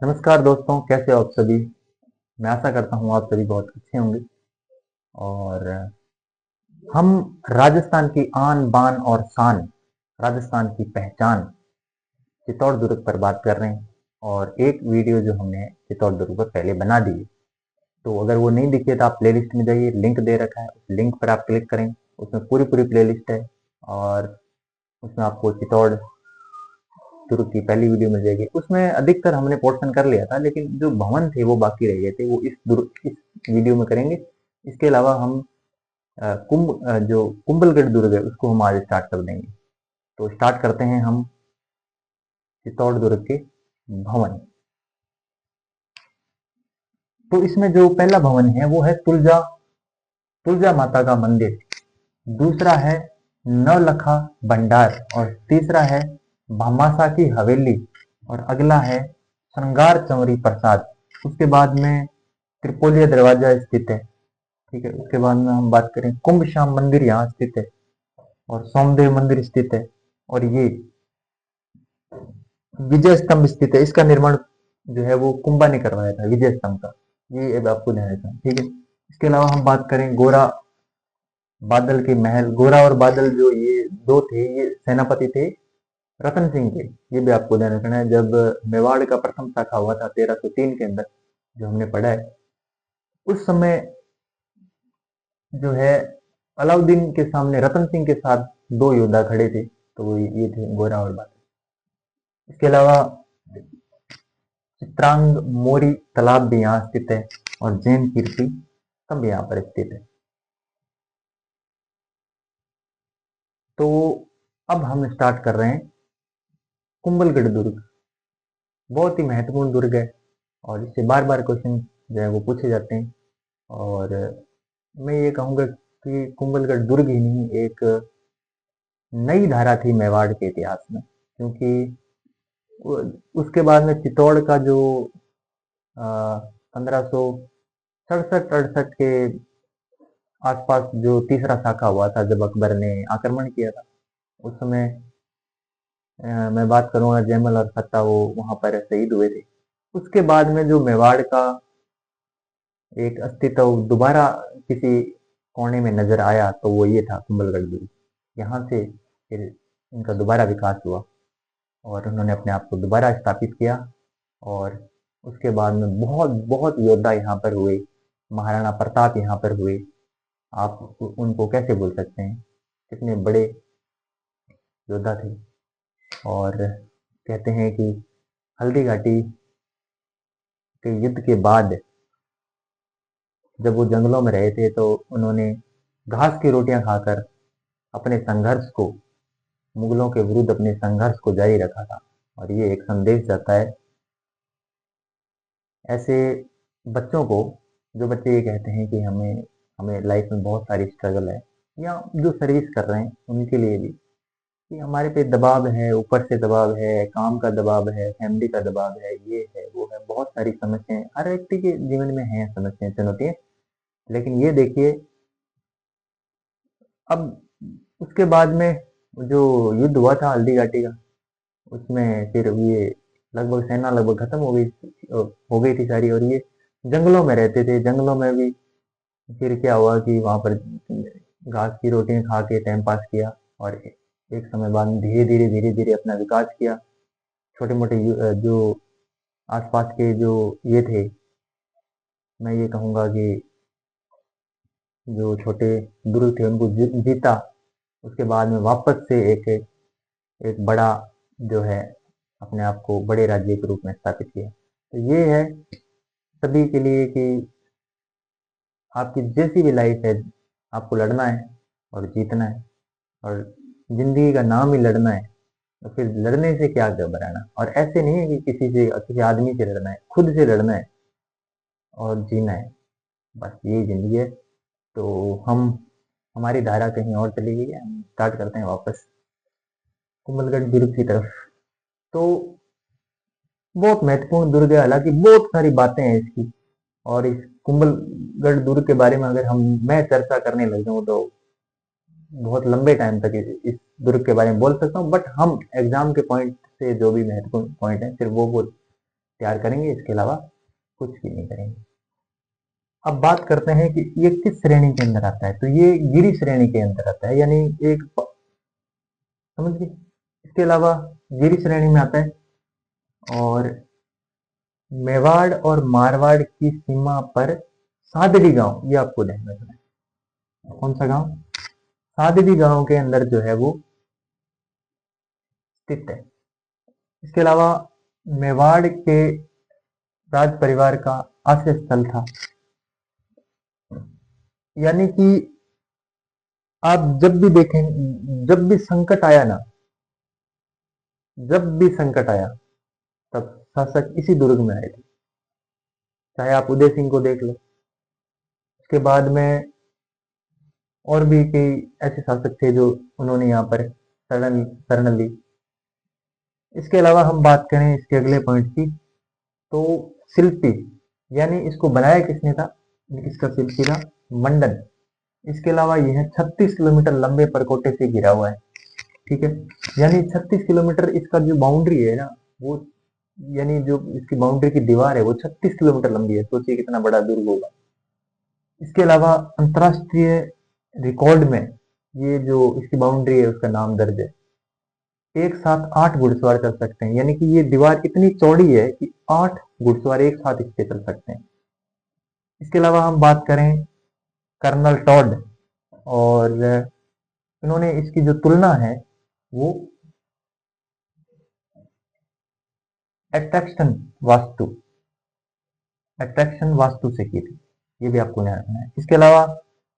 नमस्कार दोस्तों, कैसे हो आप सभी। मैं आशा करता हूँ आप सभी बहुत अच्छे होंगे। और हम राजस्थान की आन बान और शान, राजस्थान की पहचान चित्तौड़ दुर्ग पर बात कर रहे हैं। और एक वीडियो जो हमने चित्तौड़ दुर्ग पर पहले बना दी है, तो अगर वो नहीं दिखी है तो आप प्लेलिस्ट में जाइए, लिंक दे रखा है, उस लिंक पर आप क्लिक करें। उसमें पूरी पूरी प्लेलिस्ट है और उसमें आपको चित्तौड़ दुर्ग की पहली वीडियो मिल जाएगी। उसमें अधिकतर हमने पोर्शन कर लिया था, लेकिन जो भवन थे वो बाकी रह गए थे, वो इस वीडियो में करेंगे। इसके अलावा हम जो कुंभलगढ़ दुर्ग है उसको हम आज स्टार्ट कर देंगे। तो स्टार्ट करते हैं हम चित्तौड़ दुर्ग के भवन। तो इसमें जो पहला भवन है वो है तुलजा तुलजा माता का मंदिर। दूसरा है नवलखा भंडार और तीसरा है भामासा की हवेली और अगला है श्रृंगार चौरी प्रसाद। उसके बाद में त्रिपोलिया दरवाजा स्थित है। ठीक है, उसके बाद में हम बात करें कुंभ श्याम मंदिर यहाँ स्थित है और सोमदेव मंदिर स्थित है। और ये विजय स्तंभ स्थित है। इसका निर्माण जो है वो कुंभा ने करवाया था, विजय स्तंभ का। ये अब आपको ध्यान रखना है, ठीक है। इसके अलावा हम बात करें गोरा बादल के महल। गोरा और बादल जो ये दो थे, ये सेनापति थे रतन सिंह के। ये भी आपको ध्यान रखना है। जब मेवाड़ का प्रथम शाखा हुआ था 1303 के अंदर, जो हमने पढ़ा है, उस समय जो है अलाउद्दीन के सामने रतन सिंह के साथ दो योद्धा खड़े थे, तो वो ये थे गोरा और बादल। इसके अलावा चित्रांग मोरी तालाब भी यहाँ स्थित है और जैन कीर्ति स्तंभ यहाँ पर स्थित है। तो अब हम स्टार्ट कर रहे हैं कुंभलगढ़ दुर्ग। बहुत ही महत्वपूर्ण दुर्ग है और इससे बार बार क्वेश्चन जो है वो पूछे जाते हैं। और मैं ये कहूँगा कि कुंभलगढ़ दुर्ग ही नहीं, एक नई धारा थी मेवाड़ के इतिहास में। क्योंकि उसके बाद में चित्तौड़ का जो 1567-68 के आसपास जो तीसरा शाखा हुआ था, जब अकबर ने आक्रमण किया था, उस समय मैं बात करूंगा जयमल और फत्ता, वो वहां पर शहीद हुए थे। उसके बाद में जो मेवाड़ का एक अस्तित्व दोबारा किसी कोने में नजर आया, तो वो ये था कुंभलगढ़ दुर्ग। यहाँ से फिर इनका दोबारा विकास हुआ और उन्होंने अपने आप को दोबारा स्थापित किया। और उसके बाद में बहुत बहुत योद्धा यहाँ पर हुए। महाराणा प्रताप यहाँ पर हुए। आप उनको कैसे भूल सकते हैं, कितने बड़े योद्धा थे। और कहते हैं कि हल्दी घाटी के युद्ध के बाद जब वो जंगलों में रहे थे, तो उन्होंने घास की रोटियां खाकर अपने संघर्ष को, मुगलों के विरुद्ध अपने संघर्ष को जारी रखा था। और ये एक संदेश जाता है ऐसे बच्चों को, जो बच्चे ये कहते हैं कि हमें हमें लाइफ में बहुत सारी स्ट्रगल है, या जो सर्विस कर रहे हैं उनके लिए भी, कि हमारे पे दबाव है, ऊपर से दबाव है, काम का दबाव है, फैमिली का दबाव है, ये है वो है, बहुत सारी समस्याएं हर व्यक्ति के जीवन में हैं, समस्याएं, चुनौतियां। लेकिन ये देखिए, अब उसके बाद में जो युद्ध हुआ था हल्दी घाटी का, उसमें फिर ये लगभग सेना लगभग खत्म हो गई थी सारी। और ये जंगलों में रहते थे। जंगलों में भी फिर क्या हुआ कि वहां पर घास की रोटियां खा के टाइम पास किया। और एक समय बाद धीरे धीरे अपना विकास किया। छोटे मोटे जो आसपास के जो ये थे, मैं ये कहूँगा कि जो छोटे दुर्ग थे उनको जीता। उसके बाद में वापस से एक एक बड़ा जो है अपने आप को बड़े राज्य के रूप में स्थापित किया। तो ये है सभी के लिए कि आपकी जैसी भी लाइफ है, आपको लड़ना है और जीतना है। और जिंदगी का नाम ही लड़ना है, तो फिर लड़ने से क्या घबराना। और ऐसे नहीं है कि किसी आदमी से लड़ना है, खुद से लड़ना है और जीना है। बस यही जिंदगी है। तो हम हमारी धारा कहीं और चली गई है, हम स्टार्ट करते हैं वापस कुंभलगढ़ दुर्ग की तरफ। तो बहुत महत्वपूर्ण दुर्ग है, हालांकि बहुत सारी बातें हैं इसकी। और इस कुंभलगढ़ दुर्ग के बारे में अगर मैं चर्चा करने लग जाऊं तो बहुत लंबे टाइम तक इस दुर्ग के बारे में बोल सकता हूँ। बट हम एग्जाम के पॉइंट से जो भी महत्वपूर्ण पॉइंट है सिर्फ वो तैयार करेंगे, इसके अलावा कुछ भी नहीं करेंगे। अब बात करते हैं कि ये किस श्रेणी के अंदर आता है, तो ये गिरी श्रेणी के अंदर आता है, यानी एक समझ गए। इसके अलावा गिरी श्रेणी में आता है, और मेवाड़ और मारवाड़ की सीमा पर सादड़ी गांव, ये आपको ध्यान रखना है। कौन सा गांव? सादड़ी गांव के अंदर जो है वो स्थित है। इसके अलावा मेवाड़ के राज परिवार का आश्रय स्थल था, यानी कि आप जब भी देखें, जब भी संकट आया ना, जब भी संकट आया तब शासक इसी दुर्ग में आए थे। चाहे आप उदय सिंह को देख लो, उसके बाद में और भी कई ऐसे शासक थे जो उन्होंने यहाँ पर शरण शरण ली। इसके अलावा हम बात करें इसके अगले पॉइंट की, तो शिल्पी, यानी इसको बनाया किसने था? इसका शिल्पी था मंडन। इसके अलावा यह 36 किलोमीटर लंबे परकोटे से घिरा हुआ है, ठीक है। यानी 36 किलोमीटर इसका जो बाउंड्री है ना, वो यानी जो इसकी बाउंड्री की दीवार है वो 36 किलोमीटर लंबी है। सोचिए कितना बड़ा दुर्ग होगा। इसके अलावा अंतरराष्ट्रीय रिकॉर्ड में ये जो इसकी बाउंड्री है उसका नाम दर्ज है। एक साथ 8 घुड़सवार चल सकते हैं, यानी कि ये दीवार इतनी चौड़ी है कि 8 घुड़सवार एक साथ इस पे चल सकते हैं। इसके अलावा हम बात करें कर्नल टॉड, और इन्होंने इसकी जो तुलना है वो अट्रैक्शन वास्तु अट्रैक्शन वास्तु से की थी, ये भी आपको ध्यान रखना है। इसके अलावा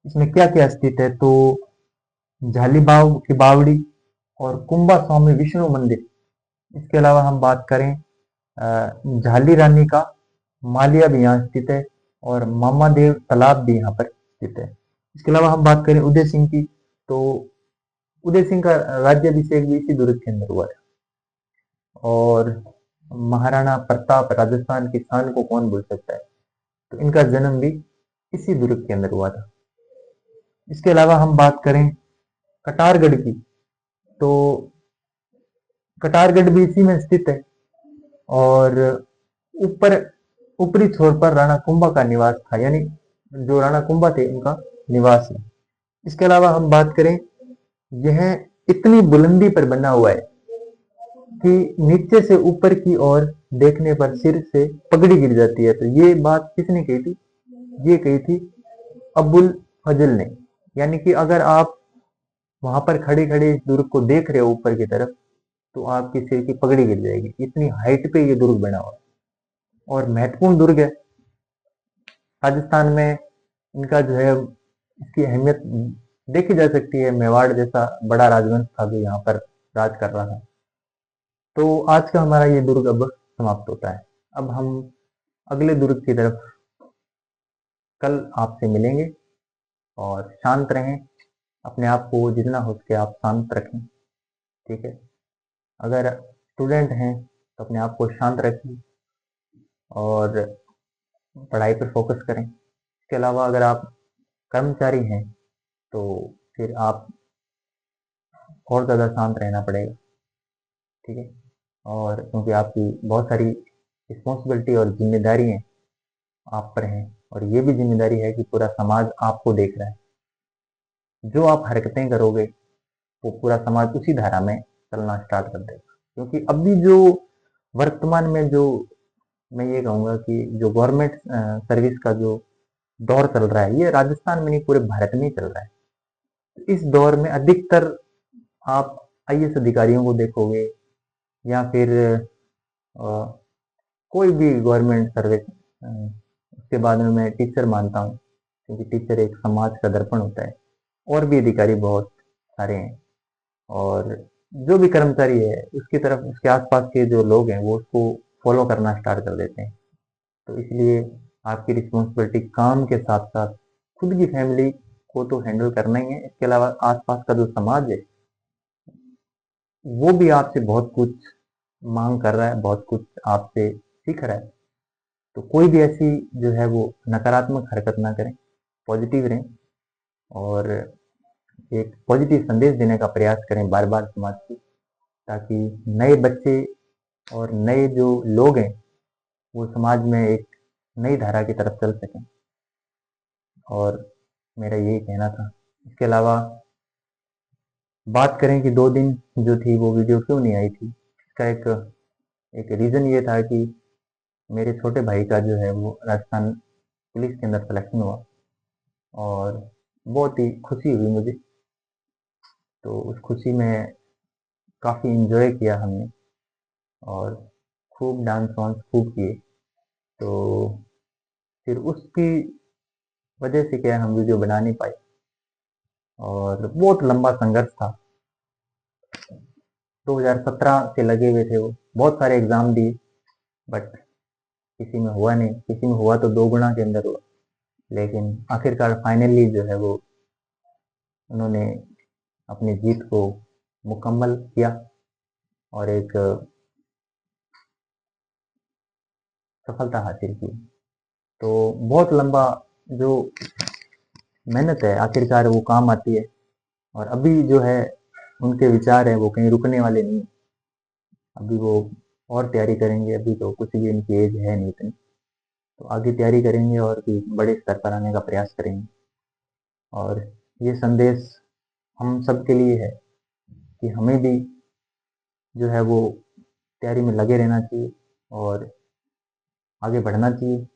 इसमें क्या क्या स्थित है, तो झालीबाव की बावड़ी और कुंभा स्वामी विष्णु मंदिर। इसके अलावा हम बात करें झाली रानी का मालिया भी यहाँ स्थित है, और मामा देव तालाब भी यहाँ पर स्थित है। इसके अलावा हम बात करें उदय सिंह की, तो उदय सिंह का राज्याभिषेक भी इसी दुर्ग के अंदर हुआ है। और महाराणा प्रताप, राजस्थान की शान को कौन भूल सकता है, तो इनका जन्म भी इसी दुर्ग के अंदर हुआ था। इसके अलावा हम बात करें कटारगढ़ की, तो कटारगढ़ भी इसी में स्थित है, और ऊपर ऊपरी छोर पर राणा कुंभा का निवास था, यानी जो राणा कुंभा थे उनका निवास है। इसके अलावा हम बात करें, यह इतनी बुलंदी पर बना हुआ है कि नीचे से ऊपर की ओर देखने पर सिर से पगड़ी गिर जाती है। तो ये बात किसने कही थी? ये कही थी अबुल फजल ने। यानी कि अगर आप वहां पर खड़े खड़े इस दुर्ग को देख रहे हो ऊपर की तरफ, तो आपके सिर की पगड़ी गिर जाएगी, इतनी हाइट पे ये दुर्ग बना हुआ है और महत्वपूर्ण दुर्ग है। राजस्थान में इनका जो है इसकी अहमियत देखी जा सकती है। मेवाड़ जैसा बड़ा राजवंश था जो यहाँ पर राज कर रहा था। तो आज का हमारा ये दुर्ग अब समाप्त होता है। अब हम अगले दुर्ग की तरफ कल आपसे मिलेंगे, और शांत रहें, अपने आप को जितना हो सके आप शांत रखें, ठीक है। अगर स्टूडेंट हैं तो अपने आप को शांत रखिए और पढ़ाई पर फोकस करें। इसके अलावा अगर आप कर्मचारी हैं तो फिर आप और ज़्यादा शांत रहना पड़ेगा, ठीक है। और क्योंकि आपकी बहुत सारी रिस्पॉन्सिबिलिटी और जिम्मेदारी हैं आप पर हैं, और ये भी जिम्मेदारी है कि पूरा समाज आपको देख रहा है। जो आप हरकतें करोगे वो पूरा समाज उसी धारा में चलना स्टार्ट कर देगा। क्योंकि अभी जो वर्तमान में जो मैं ये कहूँगा कि जो गवर्नमेंट सर्विस का जो दौर चल रहा है, ये राजस्थान में नहीं पूरे भारत में ही चल रहा है। तो इस दौर में अधिकतर आप आईएएस अधिकारियों को देखोगे, या फिर कोई भी गवर्नमेंट सर्विस, उसके बाद में मैं टीचर मानता हूँ, क्योंकि टीचर एक समाज का दर्पण होता है। और भी अधिकारी बहुत सारे हैं, और जो भी कर्मचारी है उसकी तरफ उसके आसपास के जो लोग हैं वो उसको फॉलो करना स्टार्ट कर देते हैं। तो इसलिए आपकी रिस्पॉन्सिबिलिटी काम के साथ साथ खुद की फैमिली को तो हैंडल करना ही है। इसके अलावा आसपास का जो समाज है वो भी आपसे बहुत कुछ मांग कर रहा है, बहुत कुछ आपसे सीख रहा है। तो कोई भी ऐसी जो है वो नकारात्मक हरकत ना करें, पॉजिटिव रहें, और एक पॉजिटिव संदेश देने का प्रयास करें बार बार समाज को, ताकि नए बच्चे और नए जो लोग हैं वो समाज में एक नई धारा की तरफ चल सकें, और मेरा यही कहना था। इसके अलावा बात करें कि 2 दिन जो थी वो वीडियो क्यों नहीं आई थी, इसका एक एक रीज़न ये था कि मेरे छोटे भाई का जो है वो राजस्थान पुलिस के अंदर सिलेक्शन हुआ, और बहुत ही खुशी हुई मुझे। तो उस खुशी में काफ़ी एंजॉय किया हमने, और खूब डांस वांस खूब किए। तो फिर उसकी वजह से क्या है, हम वीडियो बना नहीं पाए, और बहुत लंबा संघर्ष था। 2017 से लगे हुए थे वो, बहुत सारे एग्ज़ाम दिए, बट किसी में हुआ नहीं, किसी में हुआ तो 2 गुना के अंदर हुआ। लेकिन आखिरकार फाइनली जो है वो उन्होंने अपनी जीत को मुकम्मल किया, और एक सफलता हासिल की। तो बहुत लंबा जो मेहनत है आखिरकार वो काम आती है, और अभी जो है उनके विचार हैं वो कहीं रुकने वाले नहीं। अभी वो और तैयारी करेंगे, अभी तो कुछ भी इनकी एज है नहीं इतनी, तो आगे तैयारी करेंगे और भी बड़े स्तर पर आने का प्रयास करेंगे। और ये संदेश हम सबके लिए है कि हमें भी जो है वो तैयारी में लगे रहना चाहिए, और आगे बढ़ना चाहिए,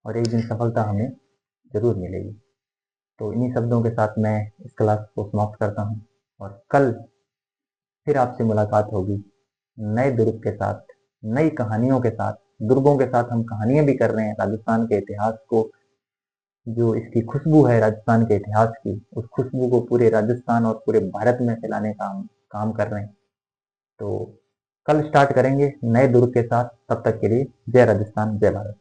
और एक दिन सफलता हमें ज़रूर मिलेगी। तो इन्हीं शब्दों के साथ मैं इस क्लास को समाप्त करता हूँ, और कल फिर आपसे मुलाकात होगी नए दुर्ग के साथ, नई कहानियों के साथ। दुर्गों के साथ हम कहानियां भी कर रहे हैं, राजस्थान के इतिहास को, जो इसकी खुशबू है राजस्थान के इतिहास की, उस खुशबू को पूरे राजस्थान और पूरे भारत में फैलाने का हम काम कर रहे हैं। तो कल स्टार्ट करेंगे नए दुर्ग के साथ। तब तक के लिए जय राजस्थान, जय भारत।